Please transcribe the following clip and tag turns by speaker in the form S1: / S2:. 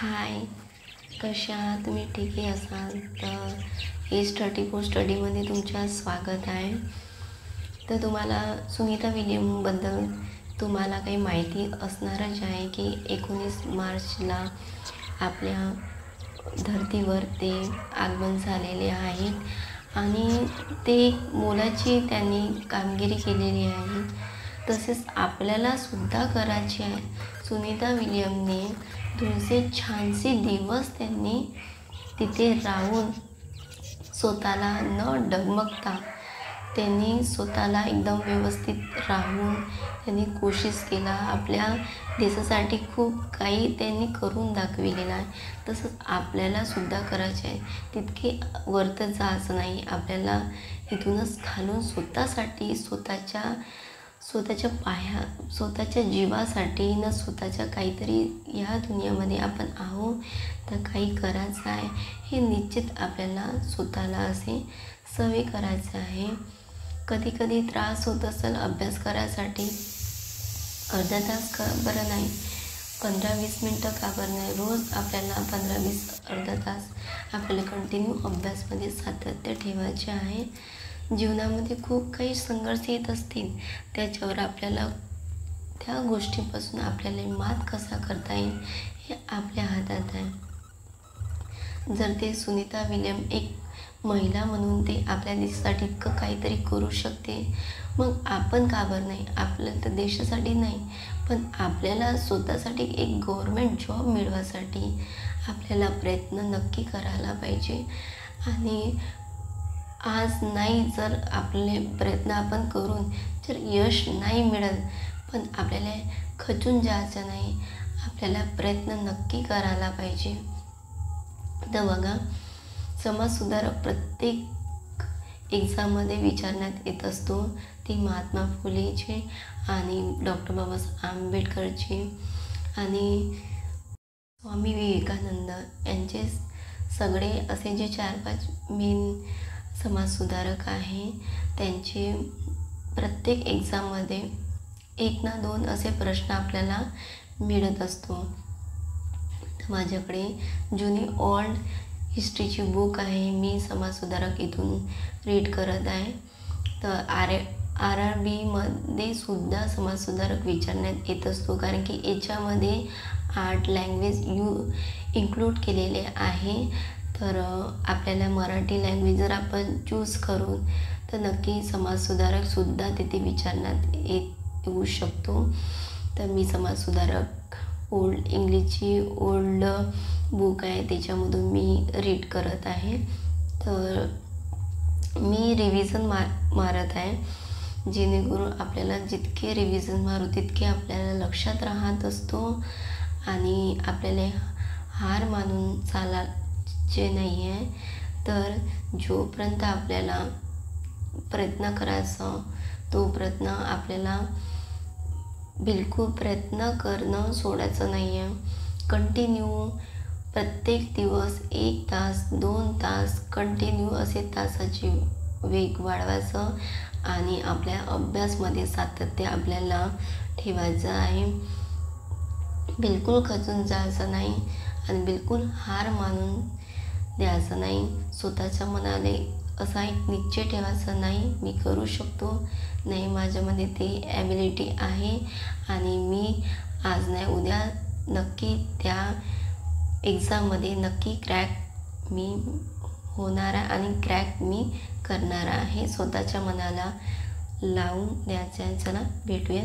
S1: हाय, कशा आहात तुम्ही? ठीक असाल तर A34 स्टडीमध्ये तुमचं स्वागत आहे. तर तुम्हाला सुनीता विलियमबद्दल तुम्हाला काही माहिती असणारच आहे की 19 मार्चला आपल्या धरतीवर ते आगमन झालेले आहेत आणि ते मोलाची त्यांनी कामगिरी केलेली आहे. तसेच आपल्यालासुद्धा करायची आहे. सुनीता विलियमने 286 दिवस त्यांनी तिथे राहून स्वतःला न डगमगता त्यांनी स्वतःला एकदम व्यवस्थित राहून त्यांनी कोशिश केला. आपल्या देशासाठी खूप काही त्यांनी करून दाखविलेलं आहे. तसंच आपल्यालासुद्धा करायचे आहे. तितके वरत जायचं नाही. आपल्याला इथूनच खालून स्वतःसाठी स्वतःच्या जीवासाठी न स्वतःच्या काहीतरी ह्या दुनियामध्ये आपण आहोत तर काही करायचं आहे हे निश्चित आपल्याला स्वतःला असे सवय करायचं आहे. कधी कधी त्रास होत असेल अभ्यास करायसाठी अर्धा तास का बरं नाही, 15-20 मिनटं का बरं नाही, रोज आपल्याला 15-20 अर्धा तास आपल्याला कंटिन्यू अभ्यासमध्ये सातत्य ठेवायचे आहे. जीवनामध्ये खूप काही संघर्ष येत असतील, त्याच्यावर आपल्याला त्या गोष्टीपासून आपल्याला मात कसा करता येईल हे आपल्या हातात आहे. जर ते सुनीता विलियम एक महिला म्हणून ते आपल्या देशासाठी इतकं काहीतरी करू शकते, मग आपण का बरं नाही? आपल्याला तर देशासाठी नाही, पण आपल्याला स्वतःसाठी एक गव्हर्मेंट जॉब मिळवासाठी आपल्याला प्रयत्न नक्की करायला पाहिजे. आणि आज नाही, जर आपले प्रयत्न आपण करून जर यश नाही मिळत, पण आपल्याला खचून जायचं नाही. आपल्याला प्रयत्न नक्की करायला पाहिजे. तर बघा, समाजसुधारक प्रत्येक एक्झाममध्ये विचारण्यात येत असतो. ती महात्मा फुलेचे आणि डॉक्टर बाबासाहेब आंबेडकरचे आणि स्वामी विवेकानंद यांचे सगळे असे जे 4-5 मेन समाजसुधारक आहे, त्यांचे प्रत्येक एक्झाममध्ये 1 ना 2 असे प्रश्न आपल्याला मिळत असतो. माझ्याकडे जुनी ओल्ड हिस्ट्रीची बुक आहे. मी समाजसुधारक इथून रीड करत आहे. तर RRBमध्ये सुद्धा समाजसुधारक विचारण्यात येत असतो, कारण की याच्यामध्ये 8 लँग्वेज इन्क्लूड केलेले आहे. तर आपल्याला मराठी लँग्वेज जर आपण चूज करू तर नक्की समाजसुधारकसुद्धा तिथे विचारण्यात येऊ शकतो. तर मी समाजसुधारक ओल्ड इंग्लिशची ओल्ड बुक आहे, त्याच्यामधून मी रीड करत आहे. तर मी रिव्हिजन मारत आहे, जेणेकरून आपल्याला जितके रिव्हिजन मारू तितके आपल्याला लक्षात राहत असतो आणि आपल्याला हार मानून चालायचे नाही आहे. तर जोपर्यंत आपल्याला प्रयत्न करायचा तो प्रयत्न आपल्याला बिलकुल प्रयत्न करणं सोडायचं नाही आहे. कंटिन्यू प्रत्येक दिवस 1 तास 2 तास कंटिन्यू असे तासाची वेग वाढवायचं आणि आपल्या अभ्यासमध्ये सातत्य आपल्याला ठेवायचं आहे. बिलकुल खचून जायचं नाही आणि बिलकुल हार मानून द्यायचं नाही. स्वतःच्या मनाने असा एक निश्चय ठेवायचा नाही, मी करू शकतो, नाही माझ्यामध्ये ते ॲबिलिटी आहे आणि मी आज नाही उद्या नक्की त्या एक्झाममध्ये नक्की क्रॅक मी होणार आहे आणि क्रॅक मी करणार आहे. स्वतःच्या मनाला लावून द्यायचं आहे. चला भेटूया.